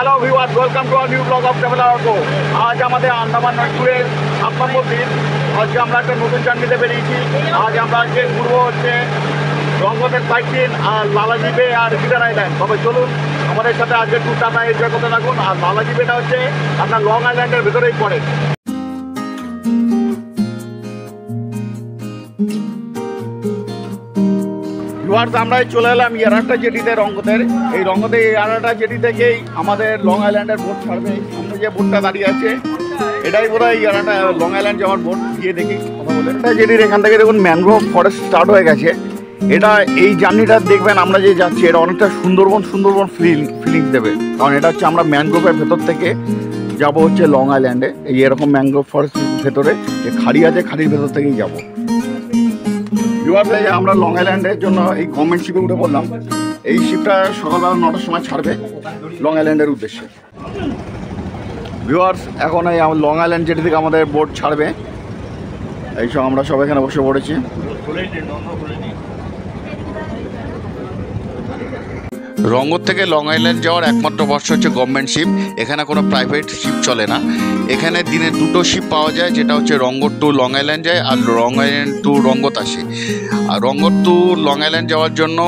Hello viewers, welcome to our new blog of traveller auto. আজ আমাদের আন্দামান নদীর 7 নম্বর দিন। আজকে আমরা একটা নতুন জার্নিতে বেরিয়েছি। আজ ঘুরবো হচ্ছে রঙ্গতের সাইড সিন আর লালাজি বে আর গিটার আইল্যান্ড। তবে চলুন আমাদের সাথে আজকে ট্যুরটা এনজয় করতে থাকুন। আর লালাজি বেটা হচ্ছে আপনার লং আইল্যান্ডের ভেতরেই পড়ে। ভিউয়ার্স, আমরা চলে এলাম ইয়ারাটা জেটিতে, রঙ্গতের। এই রঙ্গতে ইয়ারাটা জেটি থেকেই আমাদের লং আইল্যান্ডের বোট ছাড়বে। সামনে যে বোটটা দাঁড়িয়ে আছে এটাই বোধহয় ইয়ারাটা লং আইল্যান্ড যাওয়ার বোট। গিয়ে দেখি কথা বলে। এটা জেটির এখান থেকে দেখুন ম্যানগ্রোভ ফরেস্ট স্টার্ট হয়ে গেছে। এটা এই জার্নিটা দেখবেন আমরা যে যাচ্ছি এটা অনেকটা সুন্দরবন ফিলিংস দেবে। কারণ এটা হচ্ছে আমরা ম্যানগ্রোভের ভেতর থেকে যাব হচ্ছে লং আইল্যান্ডে। এই এরকম ম্যানগ্রোভ ফরেস্ট ভেতরে যে খাড়ি আছে, খাড়ির ভেতর থেকেই যাব। আমরা লং আইল্যান্ডের জন্য এই গভর্নমেন্ট শিপে উঠে পড়লাম। এই শিপটা সকালবেলা 9টার সময় ছাড়বে লং আইল্যান্ডের উদ্দেশ্যে। ভিউয়ার্স, এখন এই লং আইল্যান্ড যেটি থেকে আমাদের বোট ছাড়বে। এই সব আমরা সব এখানে বসে পড়েছি। রঙ্গত থেকে লং আইল্যান্ড যাওয়ার একমাত্র ভরসা হচ্ছে গভর্নমেন্ট শিপ। এখানে কোনো প্রাইভেট শিপ চলে না। এখানে দিনে 2টো শিপ পাওয়া যায়, যেটা হচ্ছে রঙ্গত টু লং আইল্যান্ড যায় আর লং আইল্যান্ড টু রঙ্গত আসে। আর রঙ্গত টু লং আইল্যান্ড যাওয়ার জন্য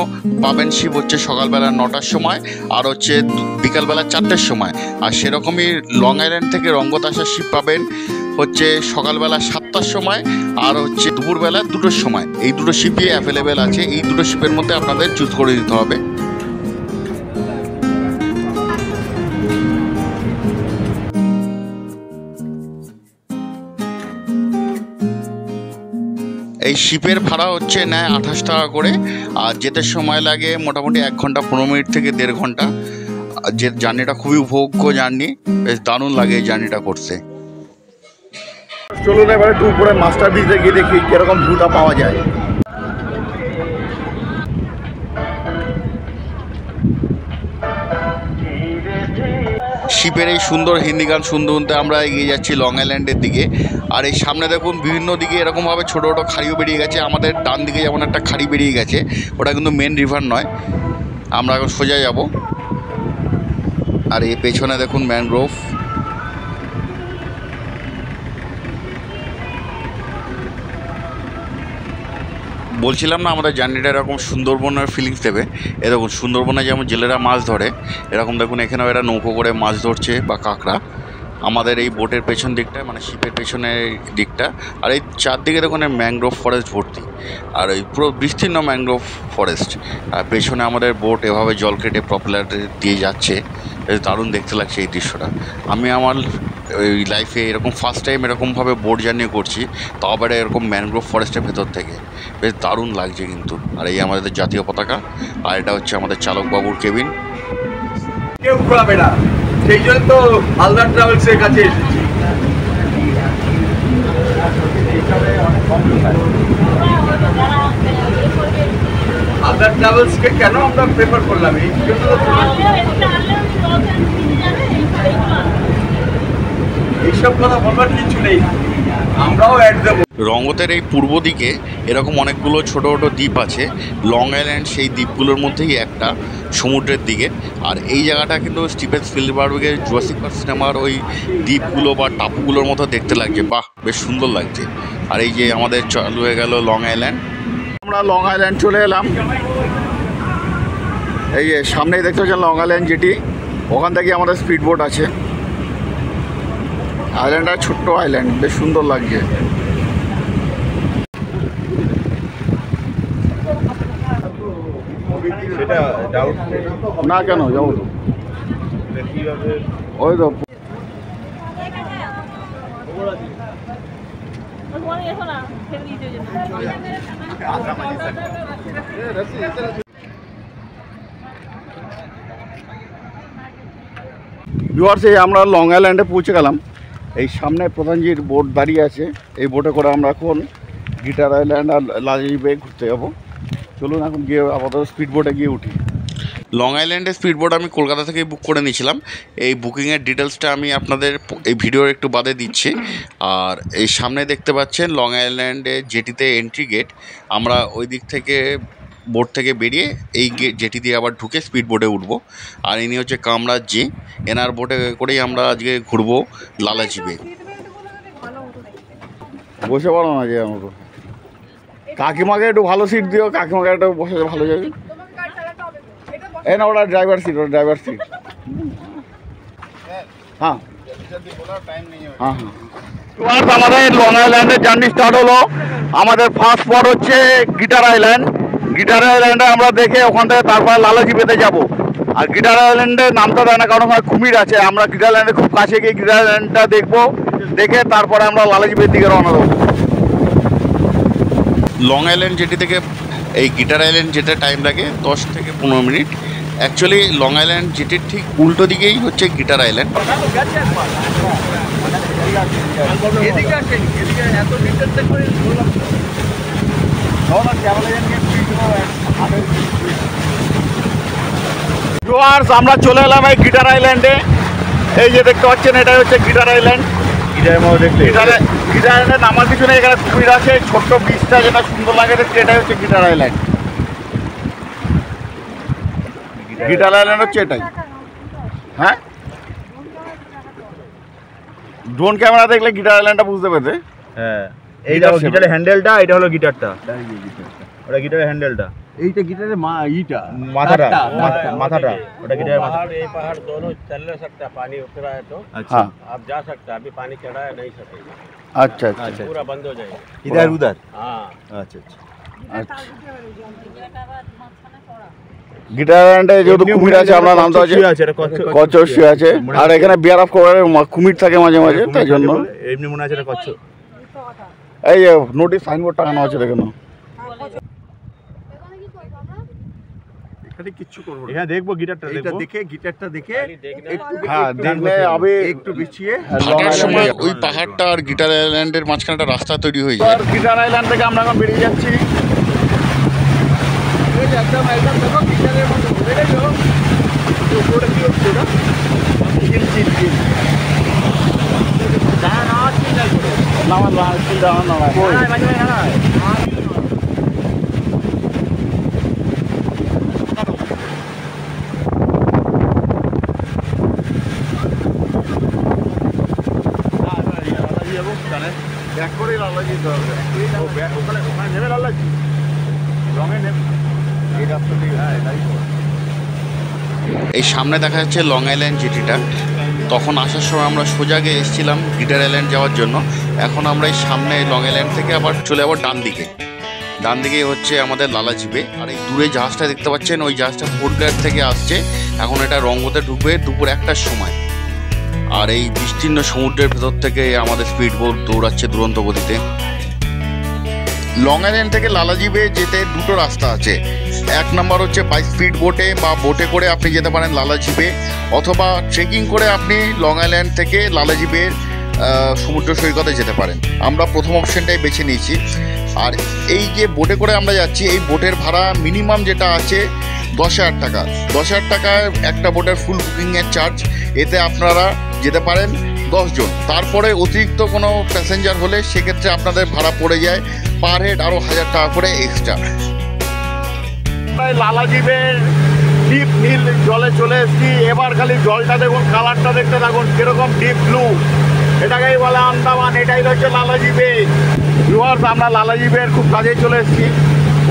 পাবেন শিপ হচ্ছে সকালবেলা 9টার সময় আর হচ্ছে বিকালবেলা 4টের সময়। আর সেরকমই লং আইল্যান্ড থেকে রঙ্গত আসার শিপ পাবেন হচ্ছে সকালবেলা 7টার সময় আর হচ্ছে দুপুরবেলা 2টোর সময়। এই 2টো শিপই অ্যাভেলেবেল আছে। এই 2টো শিপের মধ্যে আপনাদের চুজ করে দিতে হবে। এই শিপের ভাড়া হচ্ছে নেয় 28 টাকা করে। আর যেতে সময় লাগে মোটামুটি 1 ঘন্টা 15 মিনিট থেকে 1.5 ঘন্টা। যে জার্নিটা খুবই উপভোগ্য জার্নি, বেশ দারুণ লাগে এই জার্নিটা করতে। চলুন এবারে একটু উপরে মাস্টার ব্রিজে গিয়ে দেখি কিরকম ভিউটা পাওয়া যায়। শিপের এই সুন্দর হিন্দি গান শুনতে শুনতে আমরা এগিয়ে যাচ্ছি লং আইল্যান্ডের দিকে। আর এই সামনে দেখুন বিভিন্ন দিকে এরকমভাবে ছোটো ছোটো খাড়িও বেরিয়ে গেছে। আমাদের ডান দিকে যেমন একটা খাড়ি বেরিয়ে গেছে, ওটা কিন্তু মেন রিভার নয়। আমরা এখন সোজা যাব। আর এই পেছনে দেখুন ম্যানগ্রোভ। বলছিলাম না আমাদের জার্নিটা এরকম সুন্দরবনের ফিলিংস দেবে। এরকম সুন্দরবনে যেমন জেলেরা মাছ ধরে, এরকম দেখুন এখানেও এরা নৌকো করে মাছ ধরছে বা কাঁকড়া। আমাদের এই বোটের পেছন দিকটা মানে শিপের পেছনের দিকটা আর এই চারদিকে দেখুন ম্যানগ্রোভ ফরেস্ট ভর্তি। আর ওই পুরো বিস্তীর্ণ ম্যানগ্রোভ ফরেস্ট। আর পেছনে আমাদের বোট এভাবে জল কেটে প্রপেলার দিয়ে যাচ্ছে। বেশ দারুণ দেখতে লাগছে এই দৃশ্যটা। আমি আমার ওই লাইফে এরকম ফার্স্ট টাইম এরকমভাবে বোট জার্নি করছি, তাও আবার এরকম ম্যানগ্রোভ ফরেস্টের ভেতর থেকে। বেশ দারুণ লাগছে কিন্তু। আর এই আমাদের জাতীয় পতাকা, আর এটা হচ্ছে আমাদের চালকবাবুর কেবিন। কেউ ঘোরাবে না, সেই জন্য তো হালদার ট্রাভেলসের কাছে এসেছি। হালদার ট্রাভেলসকে কেন আমরা প্রেফার করলাম এই জন্য, এইসব কথা বলবার কিছু নেই, আমরাও অ্যাড দেবো। রঙ্গতের এই পূর্ব দিকে এরকম অনেকগুলো ছোটো ছোটো দ্বীপ আছে। লং আইল্যান্ড সেই দ্বীপগুলোর মধ্যেই একটা সমুদ্রের দিকে। আর এই জায়গাটা কিন্তু স্টিফেন স্পিলবার্গের জুরাসিক পার্ক সিনেমার ওই দ্বীপগুলো বা টাপুগুলোর মতো দেখতে লাগছে। বাহ, বেশ সুন্দর লাগছে। আর এই যে আমাদের চালু হয়ে গেল লং আইল্যান্ড। আমরা লং আইল্যান্ড চলে এলাম। এই যে সামনেই দেখতে পাচ্ছেন লং আইল্যান্ড যেটি, ওখান থেকে আমাদের স্পিড বোট আছে। আইল্যান্ডটা ছোট্ট আইল্যান্ড, বেশ সুন্দর লাগছে। না কেন যাবো তো, ওই তো ভিউয়ার্স, এই আমরা লং আইল্যান্ডে পৌঁছে গেলাম। এই সামনে প্রধানজির বোট দাঁড়িয়ে আছে। এই বোটে করে আমরা এখন গিটার আইল্যান্ড আর লালাজি বে ঘুরতে যাবো। চলুন এখন গিয়ে আপাতত স্পিড বোটে গিয়ে উঠি। লং আইল্যান্ডের স্পিড বোট আমি কলকাতা থেকে বুক করে নিয়েছিলাম। এই বুকিংয়ের ডিটেলসটা আমি আপনাদের এই ভিডিওর একটু বাদে দিচ্ছি। আর এই সামনে দেখতে পাচ্ছেন লং আইল্যান্ডে জেটিতে এন্ট্রি গেট। আমরা ওই দিক থেকে বোট থেকে বেরিয়ে এই জেটি দিয়ে আবার ঢুকে স্পিড বোটে উঠবো। আর ইনি হচ্ছে কামরাজ জি, এনার বোটে করেই আমরা আজকে ঘুরবো লালাচিপে। বসে পড়ো না যে আমাকে, কাকিমাকে একটু ভালো সিট দিও, কাকিমাকে একটু বসে ভালো যাবে। এই না, ওটা ড্রাইভার সিট, ওটা ড্রাইভার সিট। হ্যাঁ হ্যাঁ হ্যাঁ। আমাদের লং আইল্যান্ডের জার্নি স্টার্ট হলো। আমাদের ফার্স্ট স্পট হচ্ছে গিটার আইল্যান্ড। গিটার আইল্যান্ডে আমরা দেখে ওখান থেকে তারপরে লালাচিপেতে যাব। আর গিটার আইল্যান্ডে নামতে দেয় না, কারণ ওখানে কুমির আছে। আমরা গিটার আইল্যান্ডে খুব কাছে গিয়ে গিটার আইল্যান্ডটা দেখবো, দেখে তারপরে আমরা লালাচিপের দিকে রওনা দেবো। লং আইল্যান্ড জেটি থেকে এই গিটার আইল্যান্ড যেতে টাইম লাগে 10 থেকে 15 মিনিট। অ্যাকচুয়ালি লং আইল্যান্ড জেটির ঠিক উল্টো দিকেই হচ্ছে গিটার আইল্যান্ড। আমরা চলে এলাম এই গিটার আইল্যান্ডে। এই যে দেখতে পাচ্ছেন, এটাই হচ্ছে গিটার আইল্যান্ড। গিটার আইল্যান্ড আমার পিছনে এখানে কুমির আছে, ছোট্ট বিচটা যেটা সুন্দর লাগে দেখতে, এটাই হচ্ছে গিটার আইল্যান্ড। গিটার আইল্যান্ড হচ্ছে এটাই। হ্যাঁ, ড্রোন ক্যামেরা দেখলে গিটার আইল্যান্ডটা বুঝতে পেরেছে। হ্যাঁ, এইটা গিটারের হ্যান্ডেলটা, এটা হলো গিটারটা, ওটা গিটারের হ্যান্ডেলটা, এইটা গিটারের মাথাটা, মাথাটা ওটা গিটারের মাথা। ये पहाड़ दोनों चल नहीं सकता, पानी उतरा है तो अच्छा आप जा सकते हैं, अभी पानी चढ़ा है नहीं सकेगा, আচ্ছা আচ্ছা अच्छा पूरा बंद हो जाएगा। इधर उधर हाँ, अच्छा अच्छा। গিটার আইল্যান্ডে যেহেতু কুমির আছে, আমরা নাম দেওয়া আছে কচ্ছপ শুয়ে আছে। আর এখানে বিয়ার অফ করার কুমির থাকে মাঝে মাঝে, তাই জন্য এমনি মনে আছে এটা কচ্ছপ। এই যে নোটিশ সাইনবোর্ড টাঙানো আছে, দেখে নাও। এখানে কিচ্ছু করব না, এখানে দেখবো গিটারটা, দেখবো দেখে গিটারটা দেখে হ্যাঁ, দেখলে আমি একটু পিছিয়ে ভাটার সময় ওই পাহাড়টা আর গিটার আইল্যান্ডের মাঝখানে একটা রাস্তা তৈরি হয়ে যায়। গিটার আইল্যান্ড থেকে আমরা এখন বেরিয়ে যাচ্ছি। এই সামনে দেখা যাচ্ছে লং আইল্যান্ড জেটিটা। তখন আসার সময় আমরা সোজা গিয়ে এসেছিলাম গিটার আইল্যান্ড যাওয়ার জন্য। এখন আমরা এই সামনে লং আইল্যান্ড থেকে আবার চলে যাবো ডান দিকে। ডান দিকে হচ্ছে আমাদের লালাচিপে। আর এই দূরে জাহাজটা দেখতে পাচ্ছেন, ওই জাহাজটা পোর্ট ব্লেয়ার থেকে আসছে। এখন এটা রঙ্গতে ঢুকবে দুপুর 1টার সময়। আর এই বিস্তীর্ণ সমুদ্রের ভেতর থেকে আমাদের স্পিড বোট দৌড়াচ্ছে দুরন্ত গতিতে। লং আইল্যান্ড থেকে লালাচিপে যেতে দুটো রাস্তা আছে। এক নম্বর হচ্ছে বাই স্পিড বোটে বা বোটে করে আপনি যেতে পারেন লালাচিপে, অথবা ট্রেকিং করে আপনি লং আইল্যান্ড থেকে লালাচিপের সমুদ্র সৈকতে যেতে পারেন। আমরা প্রথম অপশনটাই বেছে নিয়েছি। আর এই যে বোটে করে আমরা যাচ্ছি, এই বোটের ভাড়া মিনিমাম যেটা আছে 10,000 টাকা। 10,000 টাকায় একটা বোটের ফুল বুকিংয়ের চার্জ। এতে আপনারা যেতে পারেন 10 জন। তারপরে অতিরিক্ত কোনো প্যাসেঞ্জার হলে সেক্ষেত্রে আপনাদের ভাড়া পড়ে যায় পার হেড আরও 1,000 টাকা করে এক্সট্রা। লালাচিপের ডিপ নীল জলে চলে এসেছি। এবার খালি জলটা দেখুন, কালারটা দেখতে থাকুন কিরকম ডিপ ব্লু। এটাকেই বলে আন্দামান, এটাই হচ্ছে লালাচিপে। ভিউয়ার্স, আমরা লালাচিপের খুব কাছেই চলে এসেছি।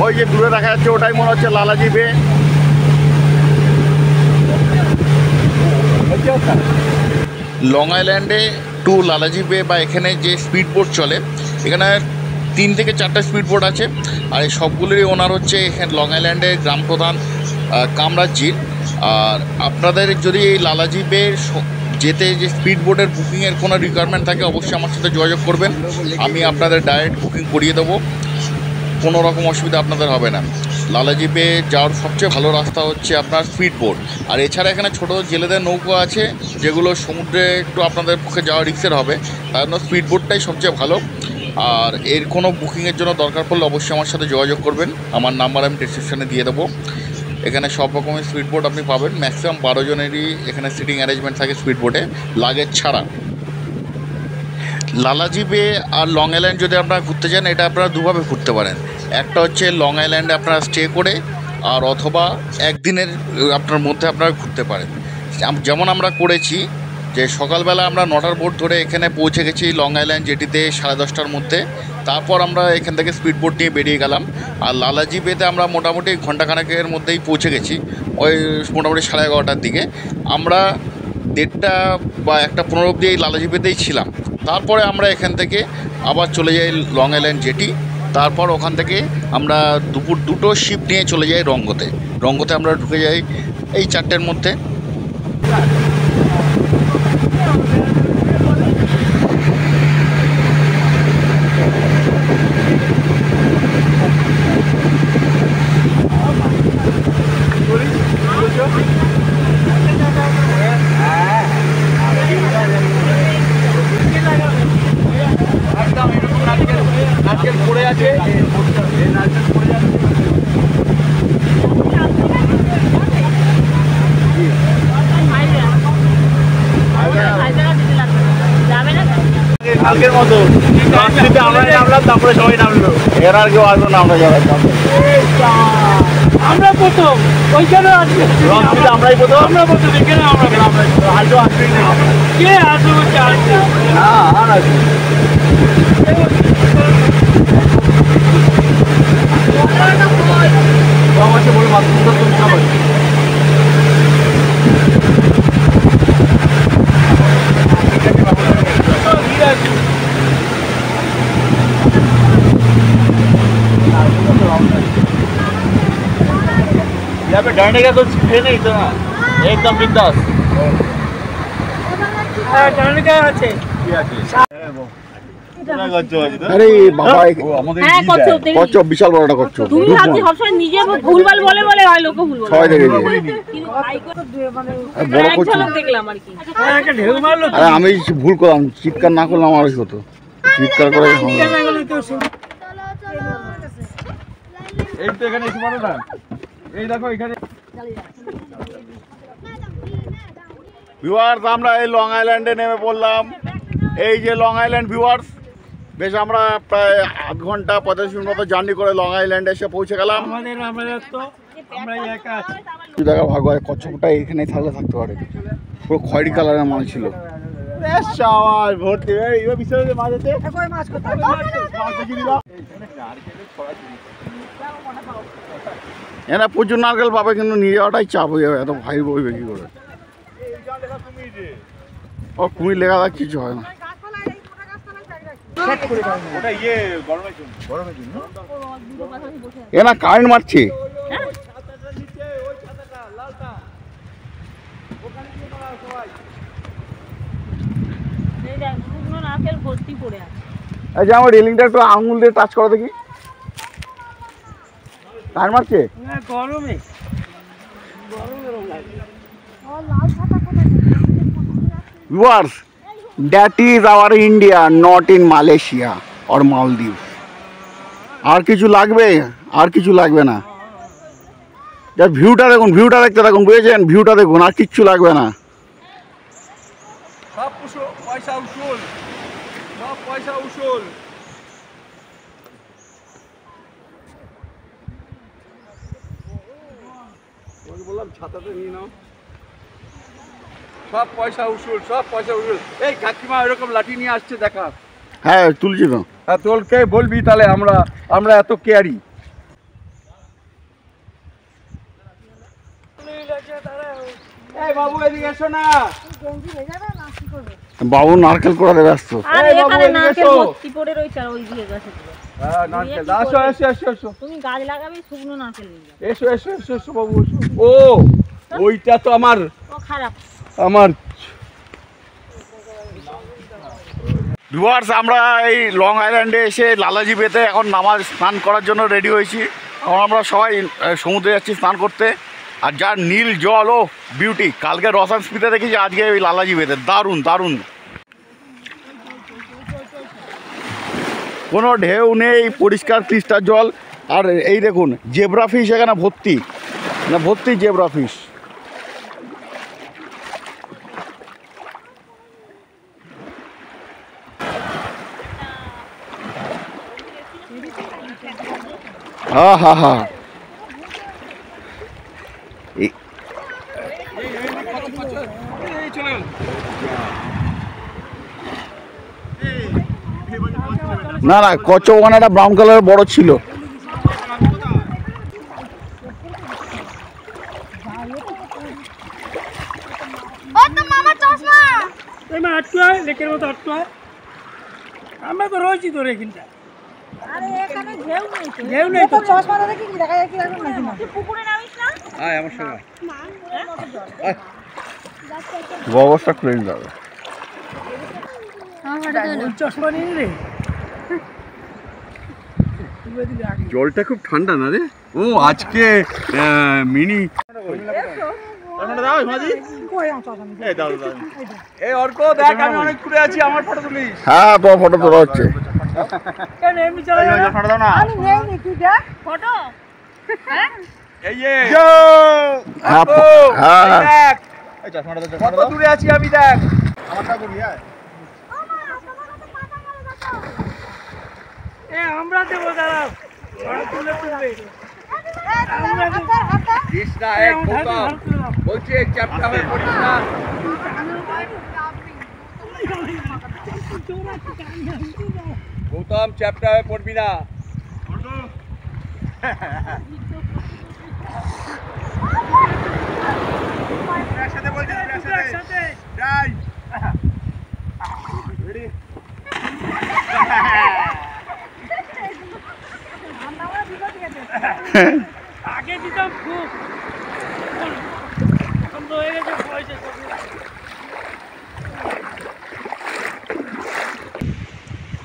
ওই যে দূরে দেখা যাচ্ছে, ওটাই মনে হচ্ছে লালাচিপে। লং আইল্যান্ডে টু লালাচিপে বা এখানে যে স্পিড বোট চলে, এখানে 3 থেকে 4টা স্পিড বোট আছে। আর এই সবগুলোরই ওনার হচ্ছে এখানে লং আইল্যান্ডের গ্রাম প্রধান কামরাজ জি। আর আপনাদের যদি এই লালাচিপে যেতে যে স্পিড বোটের বুকিংয়ের কোনো রিকোয়ারমেন্ট থাকে, অবশ্যই আমার সাথে যোগাযোগ করবেন। আমি আপনাদের ডাইরেক্ট বুকিং করিয়ে দেবো, কোনো রকম অসুবিধা আপনাদের হবে না। লালাচিপে যাওয়ার সবচেয়ে ভালো রাস্তা হচ্ছে আপনার স্পিড বোট। আর এছাড়া এখানে ছোটো জেলেদের নৌকো আছে, যেগুলো সমুদ্রে একটু আপনাদের পক্ষে যাওয়া রিস্কের হবে, তার জন্য স্পিড বোটটাই সবচেয়ে ভালো। আর এর কোনো বুকিংয়ের জন্য দরকার পড়লে অবশ্যই আমার সাথে যোগাযোগ করবেন। আমার নাম্বার আমি ডেসক্রিপশানে দিয়ে দেবো। এখানে সব রকমের স্পিড বোট আপনি পাবেন। ম্যাক্সিমাম 12 জনেরই এখানে সিটিং অ্যারেঞ্জমেন্ট থাকে স্পিড বোটে, লাগেজ ছাড়া। লালাচিপে আর লং আইল্যান্ড যদি আপনারা ঘুরতে চান, এটা আপনারা দুভাবে ঘুরতে পারেন। একটা হচ্ছে লং আইল্যান্ডে আপনারা স্টে করে, আর অথবা একদিনের আপনার মধ্যে আপনারা ঘুরতে পারেন। যেমন আমরা করেছি যে সকালবেলা আমরা 9টার বোট ধরে এখানে পৌঁছে গেছি লং আইল্যান্ড জেটিতে 10:30টার মধ্যে। তারপর আমরা এখান থেকে স্পিড বোট নিয়ে বেরিয়ে গেলাম। আর লালাজি বেতে আমরা মোটামুটি ঘন্টাখানেকের মধ্যেই পৌঁছে গেছি, ওই মোটামুটি 11:30টার দিকে। আমরা 1:30 বা 1:15 অবধি এই লালাজি বেতেই ছিলাম। তারপরে আমরা এখান থেকে আবার চলে যাই লং আইল্যান্ড জেটি। তারপর ওখান থেকে আমরা দুপুর 2টো শিপ নিয়ে চলে যাই রঙ্গতে। রঙ্গতে আমরা ঢুকে যাই এই 4টের মধ্যে। নারকেল পড়ে আছে, নারকেল পড়ে যাচ্ছে। কালকের মতো আমরা নামলাম, তারপরে সবাই নামলো। এর আর কেউ আসবে না, আমরা যারা আমরা প্রথম ওইখানে আসবে, আমরাই প্রথম। আমরা প্রথম এখানে আমরা আজও আসবেই না। কে আসবে বলছে আসবে হ্যাঁ, আর আসবে। সব আছে বলে মাত্র সব আছে। यहाँ पे डरने का कुछ है नहीं तो ना, एकदम बिंदास। হ্যাঁ জানেন কে আছে আরে বাবা, হ্যাঁ কচ্ছপ দেখি। কচ্ছপ বিশাল বড়টা কচ্ছপ। তুমি ভাবছি সবসময় নিজে ভুলভাল বলে বলে হয় লোকে ভুল বলে। সবাই দেখেছি। কিন্তু ভাই মানে বড় এক কচ্ছপ। ঝলক দেখলাম আর কি। একটা ঢেউ মারলো আরে আমি ভুল করলাম, চিৎকার না করলাম আর হতো। চিৎকার করে কেন কেউ শুনে এই তো এখানে এসে পড়ো না, এই দেখো এখানে। ভিউয়ার্স, আমরা এই লং আইল্যান্ডে নেমে পড়লাম। এই যে লং আইল্যান্ড ভিউয়ার্স, বেশ আমরা প্রায় আধ ঘন্টা 45 মিনিট মতো জার্নি করে লং আইল্যান্ডে এসে পৌঁছে গেলাম। আমাদের তো আমরা একা আছি। তুই দেখা ভাগ হয়, কচ্ছপটা এখানেই থাকলে থাকতে পারে। পুরো খয়েরি কালারের মাছ ছিল। সবাই ভর্তি এবার বিশাল মাছ আছে। এরা প্রচুর নারকেল পাবে, কিন্তু নিয়ে যাওয়াটাই চাপ হয়ে যাবে, এত ভাই বইবে কি করে। ও কুমির লেখা থাক কিছু হয় না। ওটা ইয়ে গরমের জন্য, গরমের জন্য। এরা কারেন্ট মারছে। এই দেখ শুকনো নারকেল ভর্তি পড়ে আছে। এই যে আমার রেলিংটা একটু আঙুল দিয়ে টাচ করো দেখি। কারেন্ট মারছে। না গরমে Viewers, that is our India, not in Malaysia or Maldives. আর কিছু লাগবে? আর কিছু লাগবে না। যা ভিউটা দেখুন, ভিউটা দেখতে থাকুন, বুঝেছেন? ভিউটা দেখুন, আর কিচ্ছু লাগবে না। সব পয়সা উসুল, সব পয়সা উসুল। বললাম ছাতাতে নিয়ে নাও। সব পয়সা উসুল, সব পয়সা উসুল। এই কাকিমা এরকম লাঠি নিয়ে আসছে দেখা। হ্যাঁ, তুলছি তো। হ্যাঁ, তোলকে বলবি তাহলে আমরা এত কেয়ারি। এই বাবু এদিকে এসো না। বাবু নারকেল কোড়াতে ব্যস্ত। আর এই বাবু, এখানে এদিকে নারকেল এসো। ভর্তি পড়ে রয়েছে আর ওই দিকে গাছে। হ্যাঁ, নারকেল। আসো এসো এসো এসো তুমি গাছ লাগাবে শুকনো নারকেল নিয়ে যাবে। এসো এসো এসো এসো বাবু এসো। ও ওইটা তো আমার ও খারাপ। ভিউয়ার্স, আমরা এই লং আইল্যান্ডে এসে লালাজি বেতে এখন নামাজ স্নান করার জন্য রেডি হয়েছি। এখন আমরা সবাই সমুদ্রে যাচ্ছি স্নান করতে। আর যার নীল জল, ও বিউটি। কালকে রসান স্পিতে দেখেছি, আজকে ওই লালাজি বেতে দারুণ দারুণ। কোনো ঢেউ নেই, পরিষ্কার ক্রিস্টাল জল। আর এই দেখুন জেব্রা ফিশ এখানে ভর্তি, না ভর্তি জেব্রা ফিশ। হা হা হা না না কচ্ছ ওখানে একটা ব্রাউন কালারের বড় ছিল। আটকা লেকের মতো আটকা আমরা তো রয়েছি তোর এখানটা আরে এখানে ঢেউ নেই তো। ঢেউ নেই তো চশমা দেখি দেখা যায় কি এখন নাকি না তুই পুকুরে নামিস না? আয় আমার সঙ্গে অবস্থা করে যাবে। চশমা নিয়ে রে জলটা খুব ঠান্ডা না রে। ও আজকে মিনি এই অর্ক দেখ আমি অনেক ঘুরে আছি, আমার ফটো তুলিস। হ্যাঁ তোমার ফটো তোলা হচ্ছে। কেন এমনি চলে যাবে ফটো দাও না। আমি নেই নি তুই দেখ ফটো? হ্যাঁ? এই যে হ্যাঁ হ্যাঁ দেখ এই চশমাটা দাও, কত দূরে আছি আমি দেখ। আমারটা করি হ্যাঁ। এ আমরা দেবো দাঁড়াও ফটো তুলে তুলবে দিস না এক গৌতম বলছি চ্যাপটা হয়ে পড়িস না। গৌতম চ্যাপটা হয়ে পড়বি না। একসাথে বলছি একসাথে যাই। আগে দিতাম খুব এখন তো হয়ে গেছে পয়সা সব।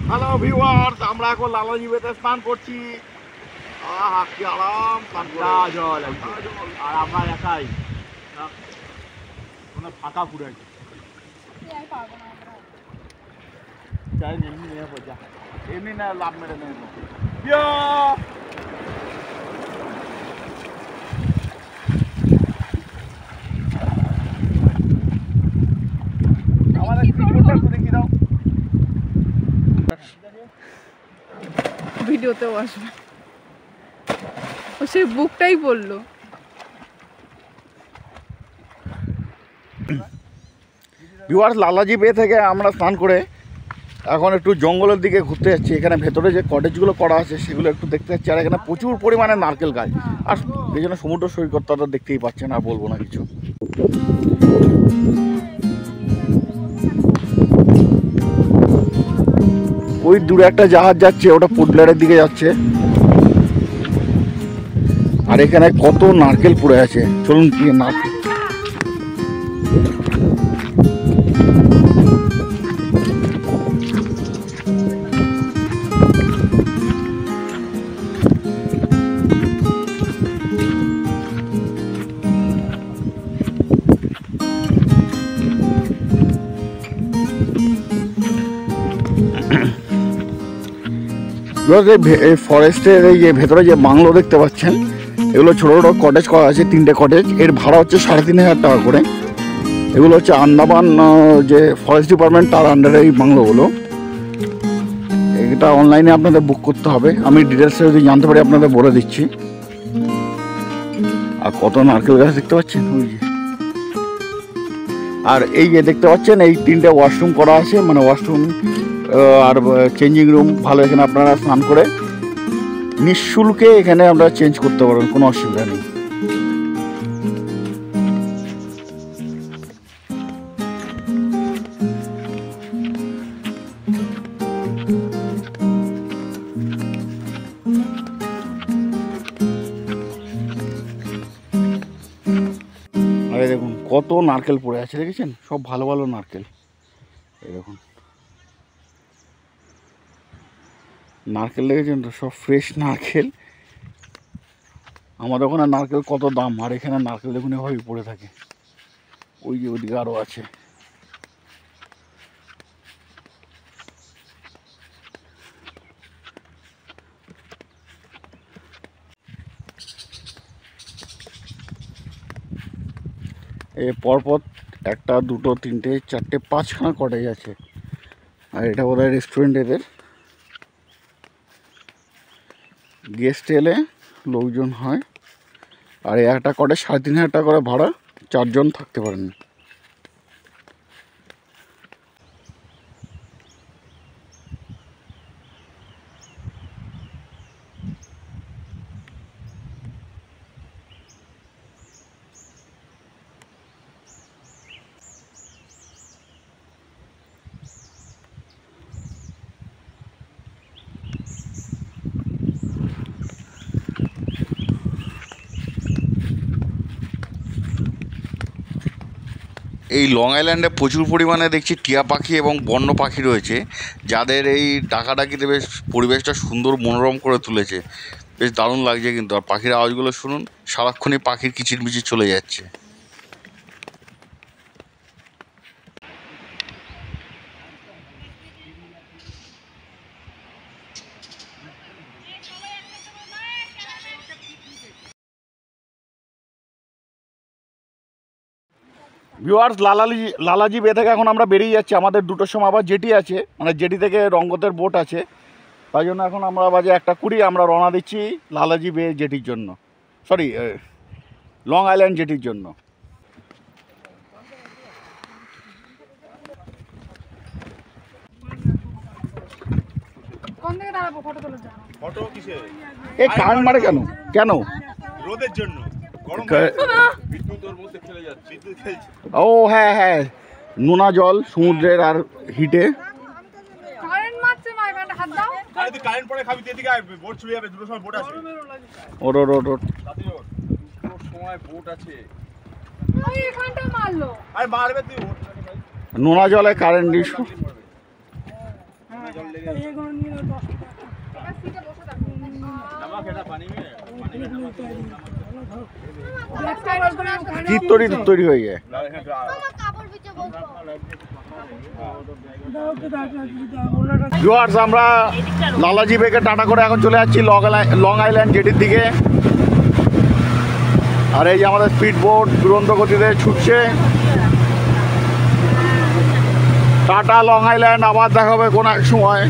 হ্যালো ভিউয়ার্স, আমরা এখন লালাজি বেতে স্নান করছি। আহা কি আরাম স্নান করে। জল আর আমরা একাই কোনো ফাঁকা পুরো আছে। যাই এমনি নিয়ে পড়া, এমনি না লাভ মেরে নেব। আমাদের ভিডিওটা একটু দেখি দাও। ভিডিওতেও আসবে ও সেই বুকটাই বললো। ভিউয়ার্স, লালাজি বে থেকে আমরা স্নান করে এখন একটু জঙ্গলের দিকে ঘুরতে যাচ্ছি। এখানে ভেতরে যে কটেজগুলো করা আছে সেগুলো একটু দেখতে যাচ্ছি। আর এখানে প্রচুর পরিমাণে নারকেল গাছ, আর এই জন্য সমুদ্র সৈকতটা তো দেখতেই পাচ্ছেন, আর বলবো না কিছু। ওই দূরে একটা জাহাজ যাচ্ছে, ওটা পোর্টব্লেয়ারের দিকে যাচ্ছে। আর এখানে কত নারকেল পড়ে আছে, চলুন কি নারকেল। এই ফরেস্টের এই যে ভেতরে যে বাংলো দেখতে পাচ্ছেন, এগুলো ছোটো ছোটো কটেজ করা আছে, 3টে কটেজ। এর ভাড়া হচ্ছে 3,500 টাকা করে। এগুলো হচ্ছে আন্দামান যে ফরেস্ট ডিপার্টমেন্ট, তার আন্ডারে এই বাংলোগুলো। এটা অনলাইনে আপনাদের বুক করতে হবে। আমি ডিটেলসে যদি জানতে পারি আপনাদের বলে দিচ্ছি। আর কত নারকেল গাছ দেখতে পাচ্ছেন ওই যে। আর এই যে দেখতে পাচ্ছেন, এই 3টে ওয়াশরুম করা আছে, মানে ওয়াশরুম আর চেঞ্জিং রুম ভালো। এখানে আপনারা স্নান করে নিঃশুল্কে এখানে আমরা চেঞ্জ করতে পারবেন, কোনো অসুবিধা নেই। আরে দেখুন কত নারকেল পড়ে আছে, দেখেছেন? সব ভালো ভালো নারকেল। এই দেখুন নারকেল, দেখেছেন তো? সব ফ্রেশ নারকেল। আমাদের ওখানে নারকেল কত দাম, আর এখানে নারকেল দেখুন এভাবেই পড়ে থাকে। ওই যে ওদিকে আরও আছে। এ পরপর 1, 2, 3, 4, 5খানা কটেজ আছে। আর এটা বোধহয় রেস্টুরেন্ট এদের। গেস্ট এলে লোকজন হয়। আর এই একটা কটে 3,500 টাকা করে ভাড়া, 4 জন থাকতে পারেন। এই লং আইল্যান্ডে প্রচুর পরিমাণে দেখছি টিয়া পাখি এবং বন্য পাখি রয়েছে, যাদের এই ডাকাডাকিতে বেশ পরিবেশটা সুন্দর মনোরম করে তুলেছে। বেশ দারুণ লাগছে কিন্তু। আর পাখির আওয়াজগুলো শুনুন, সারাক্ষণই পাখির কিচিরমিচির চলে যাচ্ছে। ভিউয়ার্স, লালাজি বে থেকে এখন আমরা বেরিয়ে যাচ্ছি। আমাদের 2টোর সময় আবার জেটি আছে, মানে জেটি থেকে রঙ্গতের বোট আছে। তাই জন্য এখন আমরা বাজে 1:20 আমরা রওনা দিচ্ছি লালাজি বে জেটির জন্য, সরি লং আইল্যান্ড জেটির জন্য। কোন দিকে দাঁড়াবো ফটো তোলার জন্য? ফটো কিসে? এই কারেন্ট মারে কেন কেন? রোদের জন্য, গরম বিদ্যুতের মধ্যে চলে যাচ্ছে, বিদ্যুৎ খেলছে। ও হ্যাঁ হ্যাঁ, নোনা জল সমুদ্রের আর হিটে। কারেন্ট মারছে মা, এখানটা হাত দাও। আরে তুই কারেন্ট পরে খাবি, এদিকে আয়, বোট চলে যাবে, 2টোর সময় বোট আছে। ওর ওর ওর ওর। রাতে ওর 2টোর সময় বোট আছে। ওই এখানটা মারলো। আরে মারবে তুই, বোট নোনা জলে কারেন্ট ইস্যু। এগুলো নিয়ে 10 টাকা। এবার সিটে বসে থাকো। নামা খেলা পানি মে চিত্তরি তৈরি হয়ে যায়। ভিউয়ার্স, আমরা লালাজি বেকে টাটা করে এখন চলে যাচ্ছি লং আইল্যান্ড জেটির দিকে। আর এই যে আমাদের স্পিড বোট দুরন্ত গতিতে ছুটছে। টাটা লং আইল্যান্ড, আবার দেখা হবে কোনো এক সময়।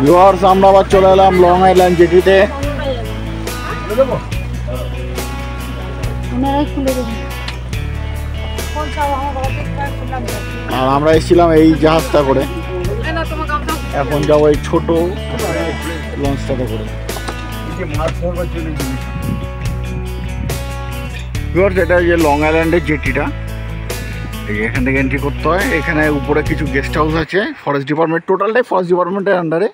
ভিউয়ার্স, আমরা আবার চলে এলাম লং আইল্যান্ড জেটিতে। আর আমরা এসেছিলাম এই জাহাজটা করে, এখন যাবো এই ছোট লঞ্চটাতে করে। মাছ ধরবার জন্য ভিউয়ার্স, এটা যে লং আইল্যান্ডের জেটিটা, এখান থেকে এন্ট্রি করতে হয়। এখানে উপরে কিছু গেস্ট হাউস আছে, ফরেস্ট ডিপার্টমেন্ট, টোটালটাই ফরেস্ট ডিপার্টমেন্টের আন্ডারে।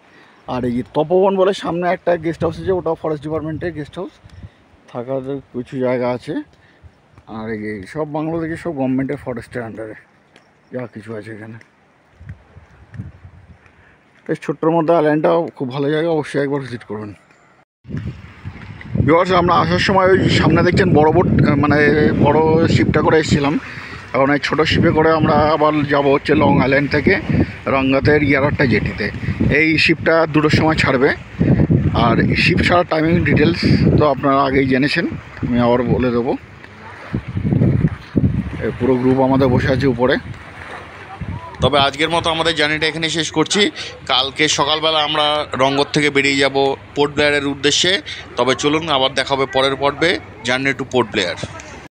আর এই তপবন বলে সামনে একটা গেস্ট হাউস আছে, ওটাও ফরেস্ট ডিপার্টমেন্টের গেস্ট হাউস, থাকার কিছু জায়গা আছে। আর এই সব বাংলো থেকে সব গভর্নমেন্টের ফরেস্টের আন্ডারে যা কিছু আছে এখানে। বেশ ছোট্টর মধ্যে আইল্যান্ডটাও খুব ভালো জায়গা, অবশ্যই একবার ভিজিট করবেন। ভিউয়ার্স, আমরা আসার সময় ওই সামনে দেখছেন বড় বোট, মানে বড় শিপটা করে এসেছিলাম। এখন এই ছোটো শিপে করে আমরা আবার যাব হচ্ছে লং আইল্যান্ড থেকে রঙ্গতের ইয়ারাট্টা জেটিতে। এই শিপটা 2টোর সময় ছাড়বে। আর শিপ ছাড়ার টাইমিং ডিটেলস তো আপনারা আগেই জেনেছেন, আমি আবার বলে দেবো। পুরো গ্রুপ আমাদের বসে আছে উপরে। তবে আজকের মতো আমাদের জার্নিটা এখানে শেষ করছি। কালকে সকালবেলা আমরা রঙ্গত থেকে বেরিয়ে যাব পোর্ট ব্লেয়ারের উদ্দেশ্যে। তবে চলুন, আবার দেখা হবে পরের পর্বে, জার্নি টু পোর্ট ব্লেয়ার।